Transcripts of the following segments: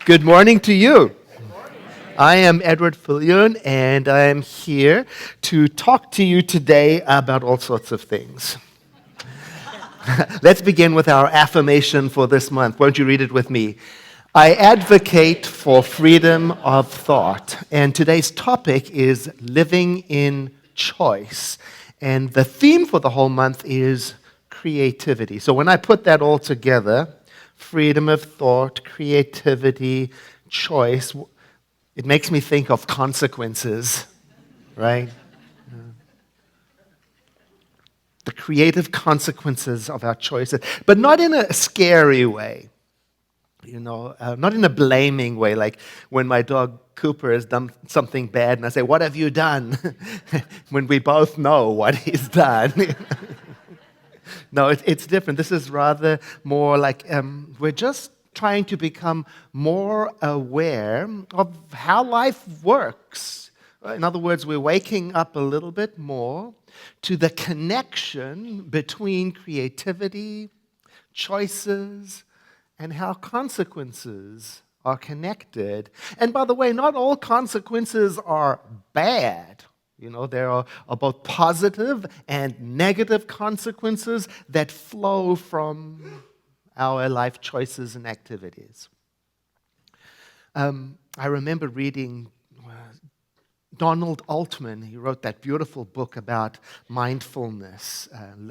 Good morning to you. I am Edward Fillion, and I am here to talk to you today about all sorts of things. Let's begin with our affirmation for this month. Won't you read it with me? I advocate for freedom of thought, and today's topic is living in choice. And the theme for the whole month is creativity. So when I put that all together, freedom of thought, creativity, choice, it makes me think of consequences, right? The creative consequences of our choices, but not in a scary way, not in a blaming way, like when my dog Cooper has done something bad and I say, "What have you done?" when we both know what he's done. No, it's different. This is rather more like we're just trying to become more aware of how life works. In other words, we're waking up a little bit more to the connection between creativity, choices, and how consequences are connected. And by the way, not all consequences are bad. There are both positive and negative consequences that flow from our life choices and activities. I remember reading Donald Altman. He wrote that beautiful book about mindfulness,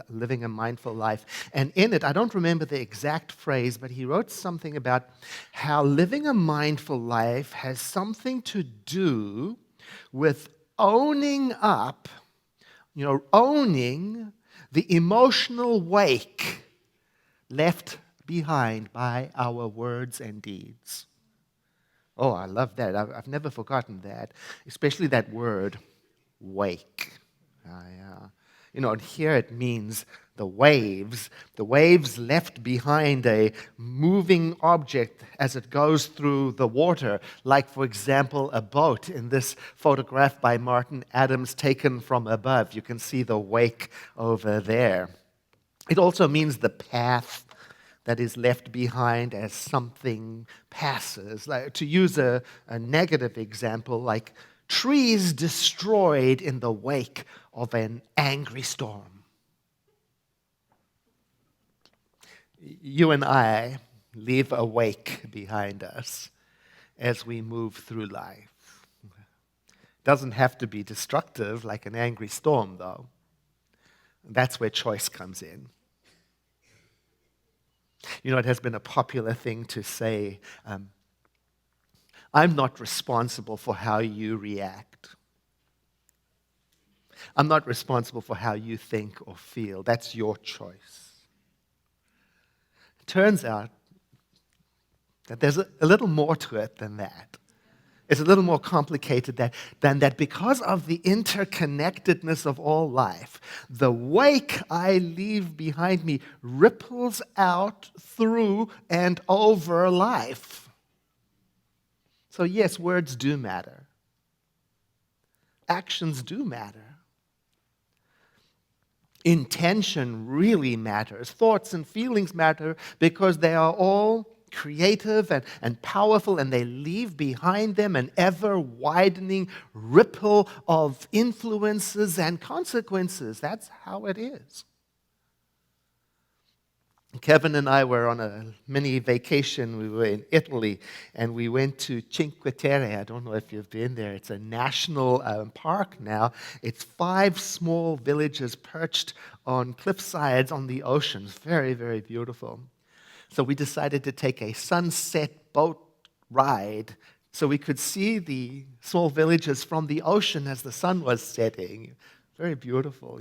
living a mindful life. And in it, I don't remember the exact phrase, but he wrote something about how living a mindful life has something to do with owning up, owning the emotional wake left behind by our words and deeds. Oh, I love that. I've never forgotten that, especially that word, wake. And here it means the waves left behind a moving object as it goes through the water, like, for example, a boat in this photograph by Martin Adams taken from above. You can see the wake over there. It also means the path that is left behind as something passes. Like, to use a negative example, like trees destroyed in the wake of an angry storm. You and I leave a wake behind us as we move through life. It doesn't have to be destructive like an angry storm, though. That's where choice comes in. It has been a popular thing to say, I'm not responsible for how you react. I'm not responsible for how you think or feel. That's your choice. It turns out that there's a little more to it than that. It's a little more complicated than that. Because of the interconnectedness of all life, the wake I leave behind me ripples out through and over life. So yes, words do matter. Actions do matter. Intention really matters. Thoughts and feelings matter because they are all creative and powerful, and they leave behind them an ever-widening ripple of influences and consequences. That's how it is. Kevin and I were on a mini vacation. We were in Italy, and we went to Cinque Terre. I don't know if you've been there. It's a national park now. It's 5 small villages perched on cliff sides on the ocean. Very, very beautiful. So we decided to take a sunset boat ride so we could see the small villages from the ocean as the sun was setting. Very beautiful,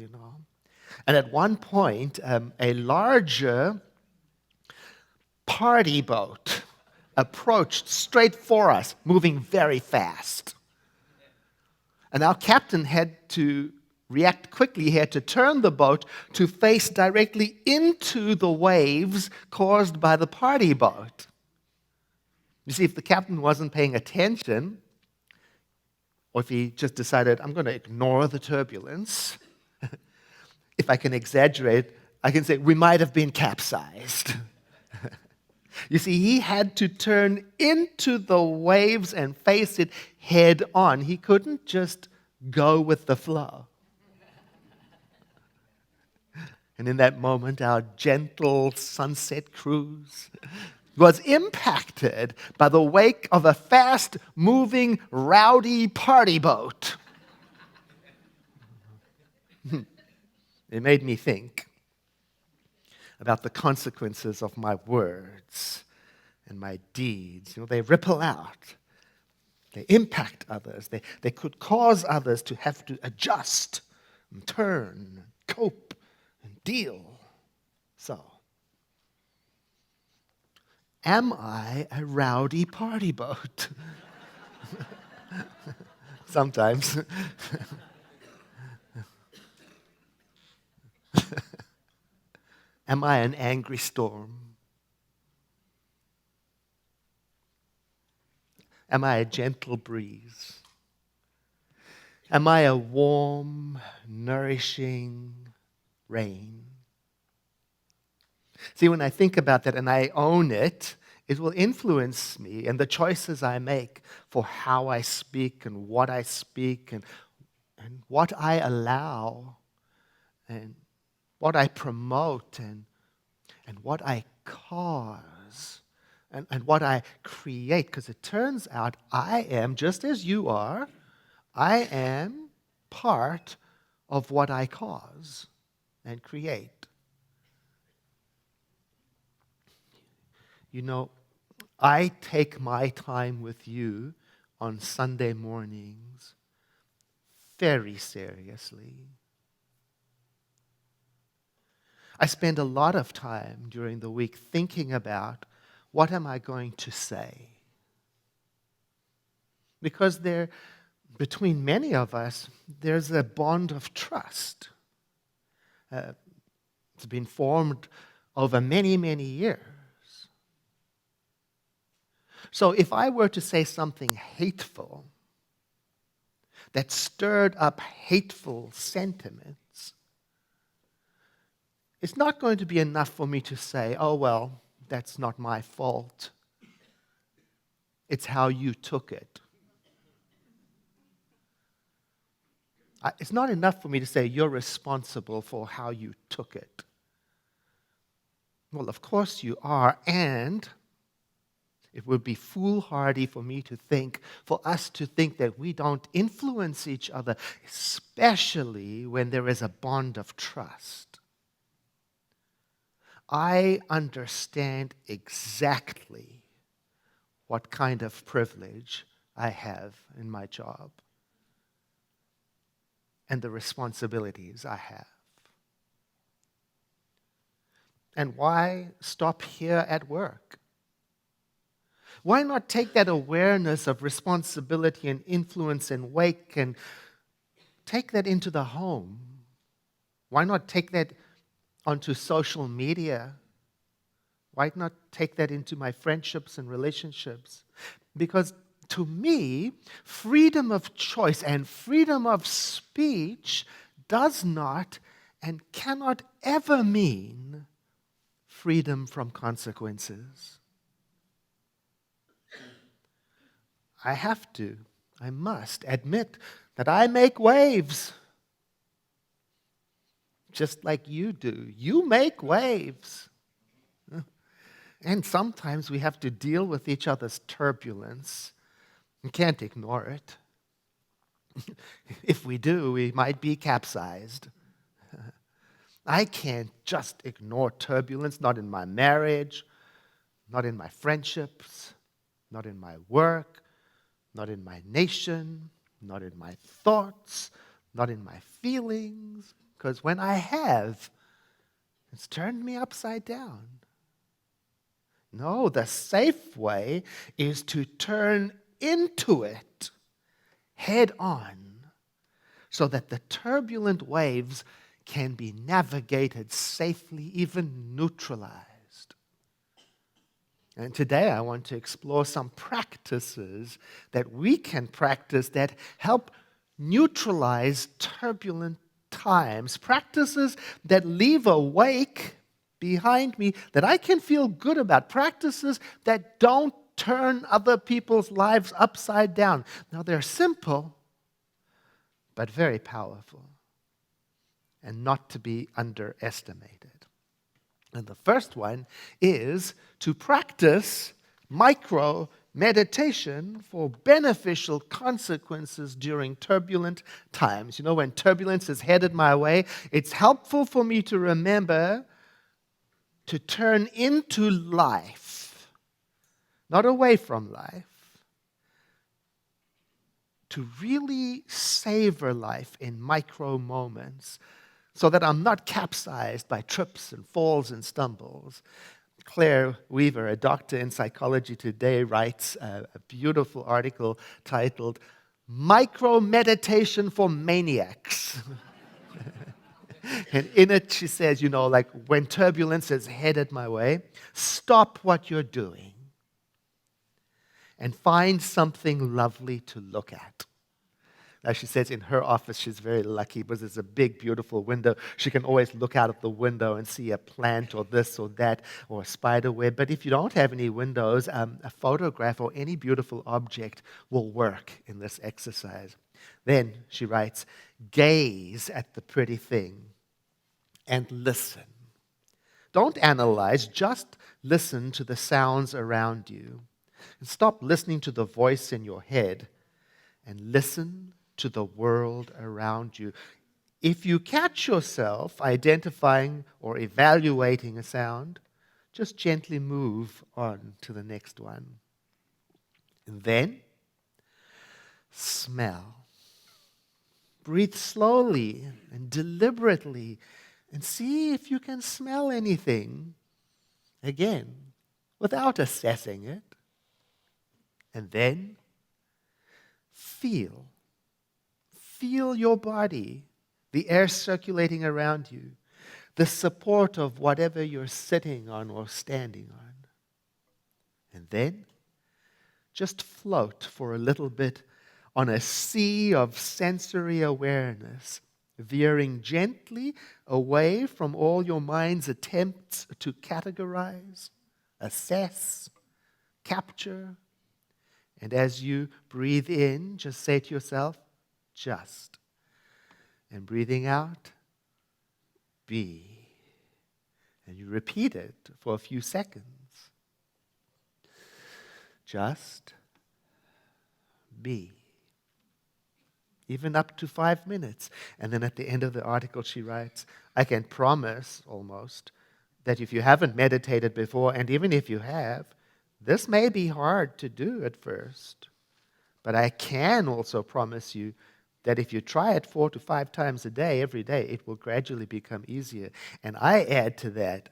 And at one point, a larger party boat approached straight for us, moving very fast. And our captain had to react quickly. He had to turn the boat to face directly into the waves caused by the party boat. You see, if the captain wasn't paying attention, or if he just decided, I'm going to ignore the turbulence, if I can exaggerate, I can say we might have been capsized. You see, he had to turn into the waves and face it head on. He couldn't just go with the flow. And in that moment, our gentle sunset cruise was impacted by the wake of a fast-moving, rowdy party boat. It made me think about the consequences of my words and my deeds. They ripple out. They impact others. They could cause others to have to adjust and turn, cope, and deal. So, am I a rowdy party boat? Sometimes. Am I an angry storm? Am I a gentle breeze? Am I a warm, nourishing rain? See, when I think about that and I own it, it will influence me and the choices I make for how I speak and what I speak and what I allow and what I promote and what I cause and what I create. Because it turns out I am, just as you are, I am part of what I cause and create. I take my time with you on Sunday mornings very seriously. I spend a lot of time during the week thinking about what am I going to say. Because between many of us, there's a bond of trust. It's been formed over many, many years. So if I were to say something hateful that stirred up hateful sentiments, it's not going to be enough for me to say, oh, well, that's not my fault. It's how you took it. It's not enough for me to say you're responsible for how you took it. Well, of course you are, and it would be foolhardy for us to think that we don't influence each other, especially when there is a bond of trust. I understand exactly what kind of privilege I have in my job and the responsibilities I have. And why stop here at work? Why not take that awareness of responsibility and influence and wake and take that into the home? Why not take that onto social media? Why not take that into my friendships and relationships? Because to me, freedom of choice and freedom of speech does not and cannot ever mean freedom from consequences. I must admit that I make waves. Just like you do. You make waves. And sometimes we have to deal with each other's turbulence. We can't ignore it. If we do, we might be capsized. I can't just ignore turbulence, not in my marriage, not in my friendships, not in my work, not in my nation, not in my thoughts, not in my feelings, because when I have, it's turned me upside down. No, the safe way is to turn into it head on so that the turbulent waves can be navigated safely, even neutralized. And today I want to explore some practices that we can practice that help neutralize turbulent times, practices that leave a wake behind me that I can feel good about, practices that don't turn other people's lives upside down. Now, they're simple, but very powerful, and not to be underestimated. And the first one is to practice micro meditation for beneficial consequences during turbulent times. You know, when turbulence is headed my way, it's helpful for me to remember to turn into life, not away from life, to really savor life in micro moments so that I'm not capsized by trips and falls and stumbles. Claire Weaver, a doctor in psychology today, writes a beautiful article titled Micro Meditation for Maniacs. And in it she says, you know, like when turbulence is headed my way, stop what you're doing and find something lovely to look at. Now, she says in her office she's very lucky because there's a big, beautiful window. She can always look out of the window and see a plant or this or that or a spider web. But if you don't have any windows, a photograph or any beautiful object will work in this exercise. Then, she writes, gaze at the pretty thing and listen. Don't analyze, just listen to the sounds around you. And stop listening to the voice in your head and listen to the world around you. If you catch yourself identifying or evaluating a sound, just gently move on to the next one. And then, smell. Breathe slowly and deliberately and see if you can smell anything. Again, without assessing it. And then, feel. Feel your body, the air circulating around you, the support of whatever you're sitting on or standing on. And then, just float for a little bit on a sea of sensory awareness, veering gently away from all your mind's attempts to categorize, assess, capture. And as you breathe in, just say to yourself, just. And breathing out, be. And you repeat it for a few seconds. Just be. Even up to 5 minutes. And then at the end of the article she writes, I can promise almost that if you haven't meditated before, and even if you have, this may be hard to do at first. But I can also promise you that if you try it 4 to 5 times a day, every day, it will gradually become easier. And I add to that,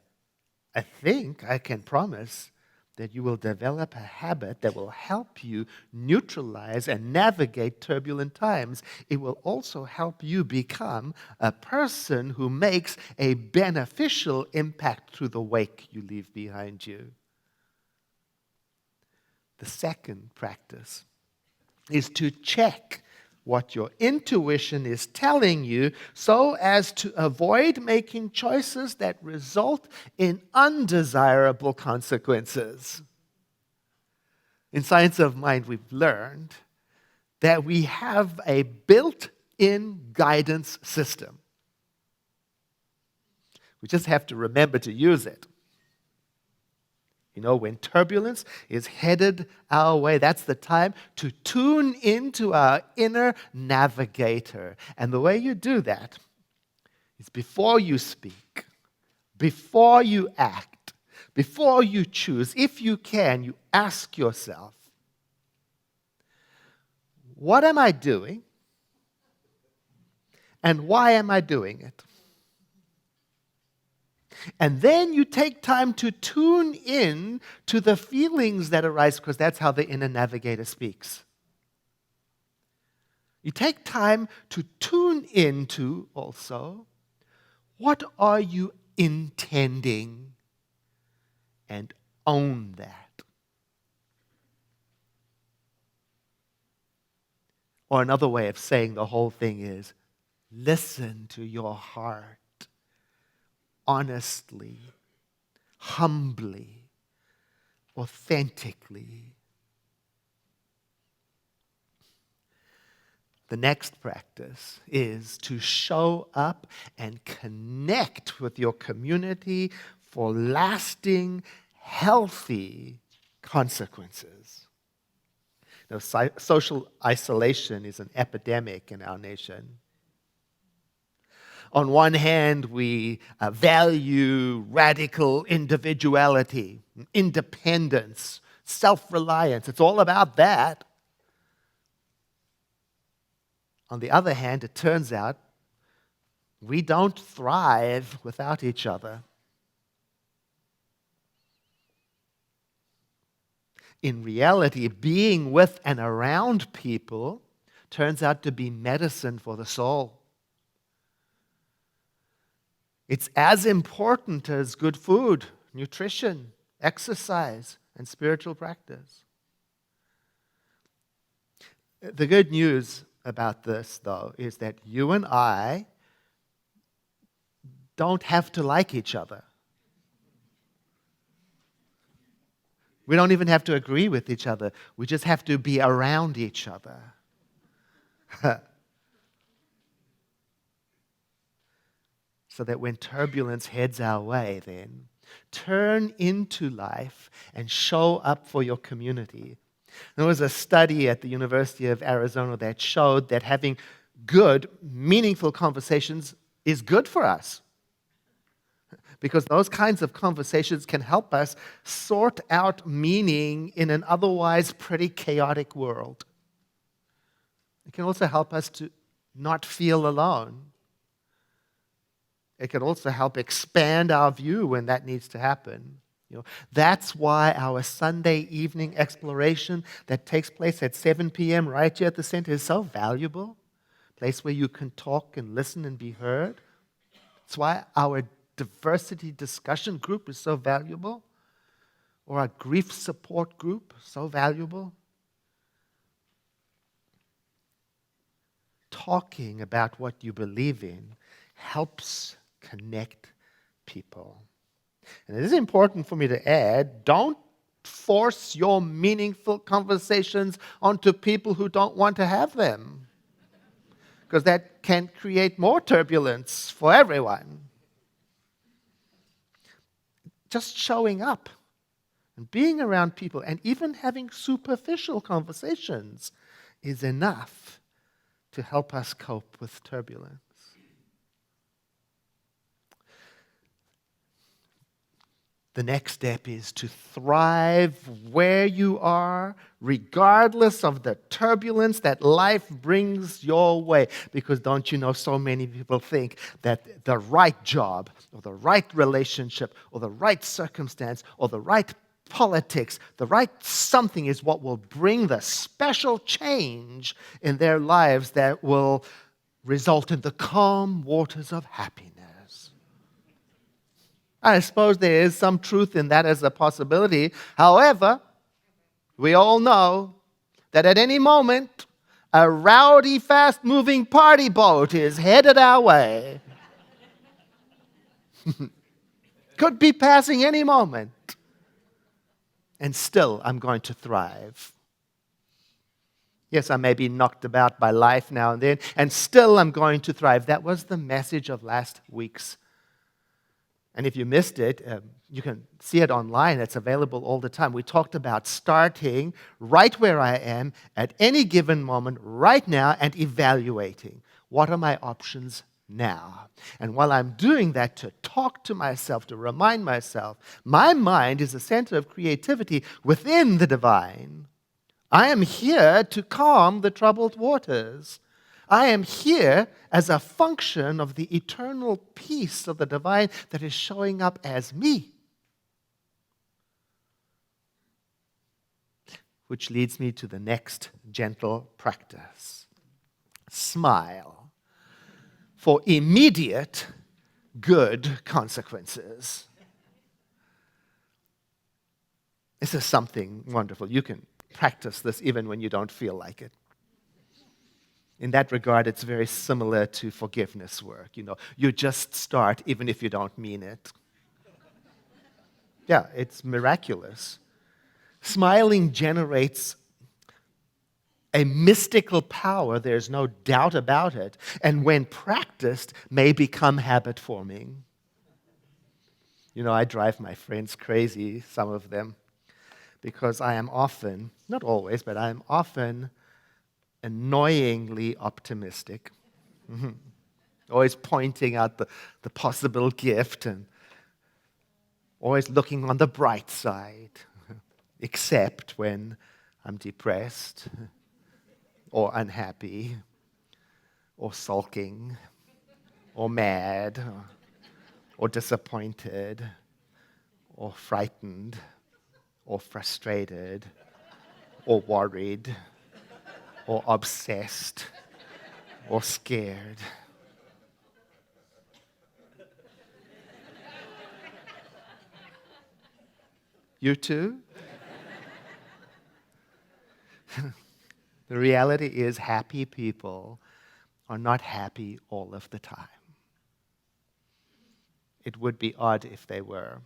I think I can promise that you will develop a habit that will help you neutralize and navigate turbulent times. It will also help you become a person who makes a beneficial impact to the wake you leave behind you. The second practice is to check what your intuition is telling you so as to avoid making choices that result in undesirable consequences. In Science of Mind, we've learned that we have a built-in guidance system. We just have to remember to use it. You know, when turbulence is headed our way, that's the time to tune into our inner navigator. And the way you do that is before you speak, before you act, before you choose, if you can, you ask yourself, what am I doing? And why am I doing it? And then you take time to tune in to the feelings that arise, because that's how the inner navigator speaks. You take time to tune into also, what are you intending? And own that. Or another way of saying the whole thing is, listen to your heart. Honestly, humbly, authentically. The next practice is to show up and connect with your community for lasting, healthy consequences. Now, social isolation is an epidemic in our nation. On one hand, we value radical individuality, independence, self-reliance. It's all about that. On the other hand, it turns out we don't thrive without each other. In reality, being with and around people turns out to be medicine for the soul. It's as important as good food, nutrition, exercise, and spiritual practice. The good news about this, though, is that you and I don't have to like each other. We don't even have to agree with each other. We just have to be around each other. So that when turbulence heads our way, then turn into life and show up for your community. There was a study at the University of Arizona that showed that having good, meaningful conversations is good for us. Because those kinds of conversations can help us sort out meaning in an otherwise pretty chaotic world. It can also help us to not feel alone. It can also help expand our view when that needs to happen. That's why our Sunday evening exploration that takes place at 7 p.m. right here at the center is so valuable. A place where you can talk and listen and be heard. That's why our diversity discussion group is so valuable. Or our grief support group, so valuable. Talking about what you believe in helps connect people. And it is important for me to add, don't force your meaningful conversations onto people who don't want to have them. Because that can create more turbulence for everyone. Just showing up and being around people and even having superficial conversations is enough to help us cope with turbulence. The next step is to thrive where you are, regardless of the turbulence that life brings your way. Because don't you know, so many people think that the right job, or the right relationship, or the right circumstance, or the right politics, the right something is what will bring the special change in their lives that will result in the calm waters of happiness. I suppose there is some truth in that as a possibility. However, we all know that at any moment, a rowdy, fast-moving party boat is headed our way. Could be passing any moment. And still, I'm going to thrive. Yes, I may be knocked about by life now and then, and still I'm going to thrive. That was the message of last week's. And if you missed it, you can see it online. It's available all the time. We talked about starting right where I am at any given moment, right now, and evaluating what are my options now. And while I'm doing that, to talk to myself, to remind myself, my mind is a center of creativity within the divine. I am here to calm the troubled waters. I am here as a function of the eternal peace of the divine that is showing up as me. Which leads me to the next gentle practice. Smile for immediate good consequences. This is something wonderful. You can practice this even when you don't feel like it. In that regard, it's very similar to forgiveness work. You just start even if you don't mean it. Yeah, it's miraculous. Smiling generates a mystical power, there's no doubt about it, and when practiced, may become habit forming. I drive my friends crazy, some of them, because I am often, not always, but I am often annoyingly optimistic. Always pointing out the possible gift and always looking on the bright side, except when I'm depressed or unhappy or sulking or mad or disappointed or frightened or frustrated or worried or obsessed or scared. You too? The reality is, happy people are not happy all of the time. It would be odd if they were.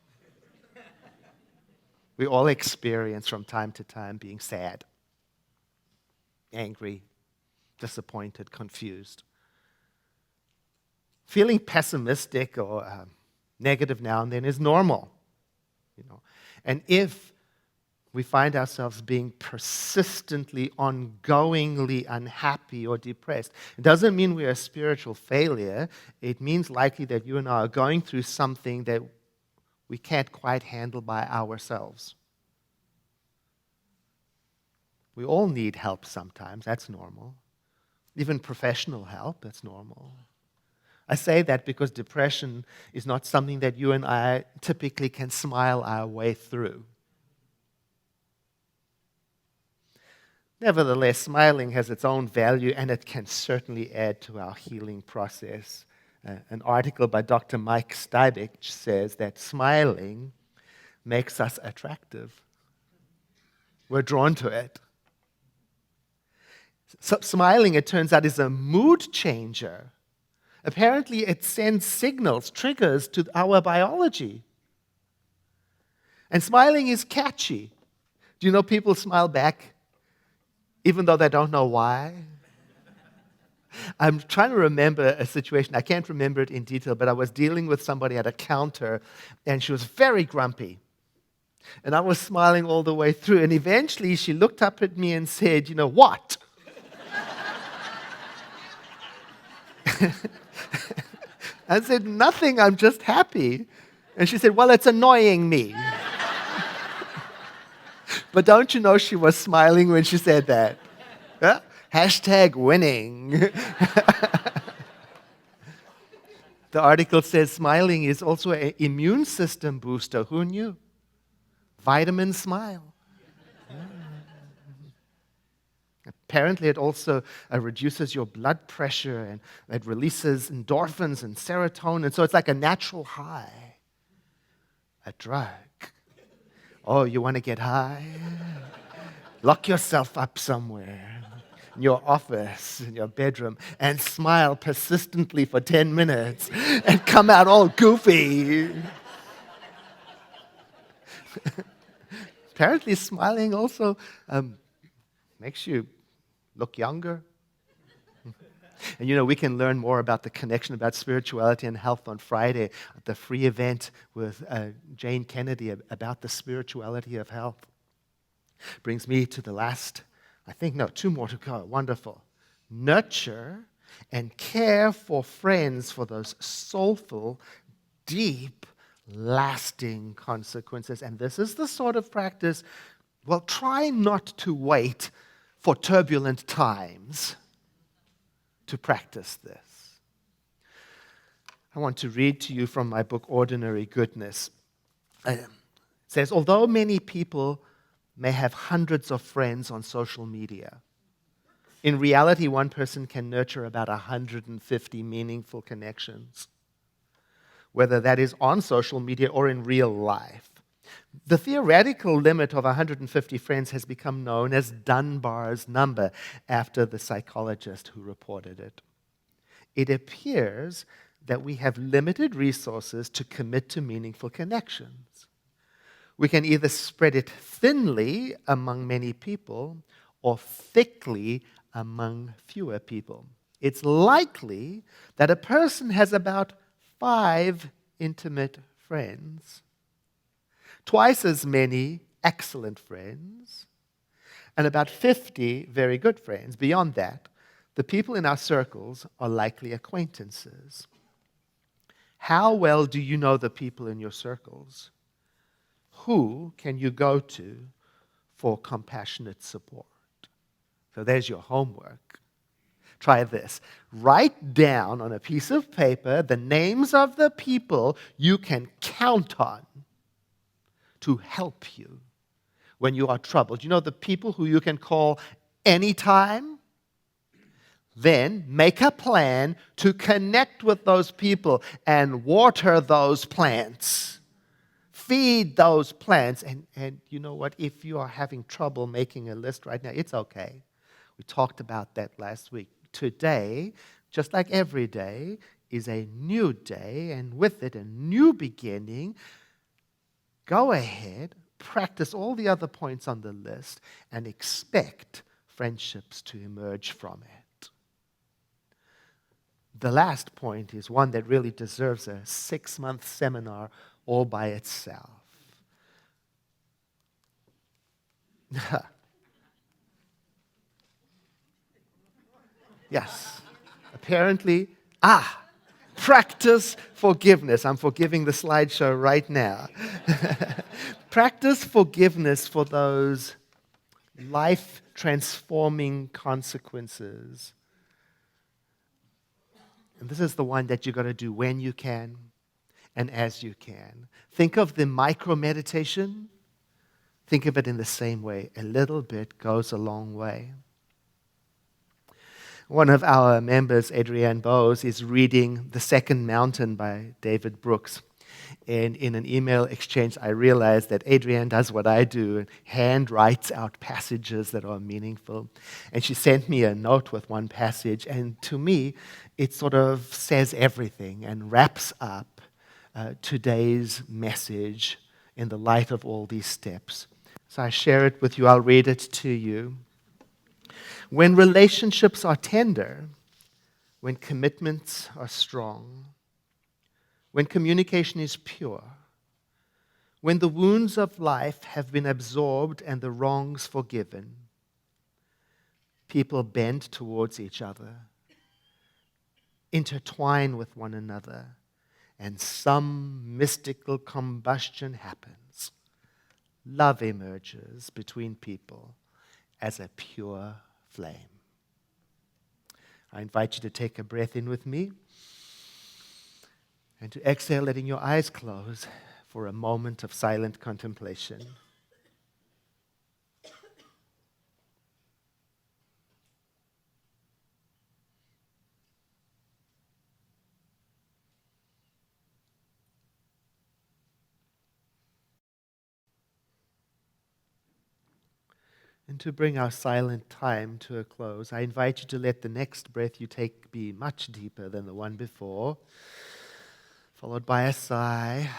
We all experience from time to time being sad, angry, disappointed, confused. Feeling pessimistic or negative now and then is normal. And if we find ourselves being persistently, ongoingly unhappy or depressed, it doesn't mean we are a spiritual failure. It means likely that you and I are going through something that we can't quite handle by ourselves. We all need help sometimes. That's normal. Even professional help, that's normal. I say that because depression is not something that you and I typically can smile our way through. Nevertheless, smiling has its own value, and it can certainly add to our healing process. An article by Dr. Mike Stybich says that smiling makes us attractive. We're drawn to it. So smiling, it turns out, is a mood changer. Apparently, it sends signals, triggers to our biology. And smiling is catchy. Do you know people smile back even though they don't know why? I'm trying to remember a situation. I can't remember it in detail, but I was dealing with somebody at a counter, and she was very grumpy. And I was smiling all the way through. And eventually, she looked up at me and said, "You know what?" I said, "Nothing, I'm just happy." And she said, "Well, it's annoying me." But don't you know she was smiling when she said that? Huh? Hashtag winning. The article says smiling is also an immune system booster. Who knew? Vitamin smile. Apparently, it also reduces your blood pressure and it releases endorphins and serotonin. So it's like a natural high, a drug. Oh, you want to get high? Lock yourself up somewhere in your office, in your bedroom, and smile persistently for 10 minutes and come out all goofy. Apparently, smiling also makes you look younger. And we can learn more about the connection about spirituality and health on Friday at the free event with Jane Kennedy about the spirituality of health. Brings me to the last, two more to go. Wonderful. Nurture and care for friends for those soulful, deep, lasting consequences. And this is the sort of practice, try not to wait for turbulent times to practice this. I want to read to you from my book, Ordinary Goodness. It says, although many people may have hundreds of friends on social media, in reality, one person can nurture about 150 meaningful connections, whether that is on social media or in real life. The theoretical limit of 150 friends has become known as Dunbar's number after the psychologist who reported it. It appears that we have limited resources to commit to meaningful connections. We can either spread it thinly among many people or thickly among fewer people. It's likely that a person has about 5 intimate friends, twice as many excellent friends, and about 50 very good friends. Beyond that, the people in our circles are likely acquaintances. How well do you know the people in your circles? Who can you go to for compassionate support? So there's your homework. Try this. Write down on a piece of paper the names of the people you can count on to help you when you are troubled. You know, the people who you can call anytime? Then make a plan to connect with those people and water those plants. Feed those plants. And you know what? If you are having trouble making a list right now, it's okay. We talked about that last week. Today, just like every day, is a new day, and with it, a new beginning. Go ahead, practice all the other points on the list, and expect friendships to emerge from it. The last point is one that really deserves a 6-month seminar all by itself. Yes, apparently, practice forgiveness. I'm forgiving the slideshow right now. Practice forgiveness for those life-transforming consequences. And this is the one that you've got to do when you can and as you can. Think of the micro-meditation. Think of it in the same way. A little bit goes a long way. One of our members, Adrienne Bowes, is reading The Second Mountain by David Brooks. And in an email exchange, I realized that Adrienne does what I do and hand writes out passages that are meaningful. And she sent me a note with one passage, and to me, it sort of says everything and wraps up today's message in the light of all these steps. So I share it with you. I'll read it to you. When relationships are tender, when commitments are strong, when communication is pure, when the wounds of life have been absorbed and the wrongs forgiven, people bend towards each other, intertwine with one another, and some mystical combustion happens. Love emerges between people as a pure flame. I invite you to take a breath in with me and to exhale, letting your eyes close for a moment of silent contemplation. And to bring our silent time to a close, I invite you to let the next breath you take be much deeper than the one before, followed by a sigh,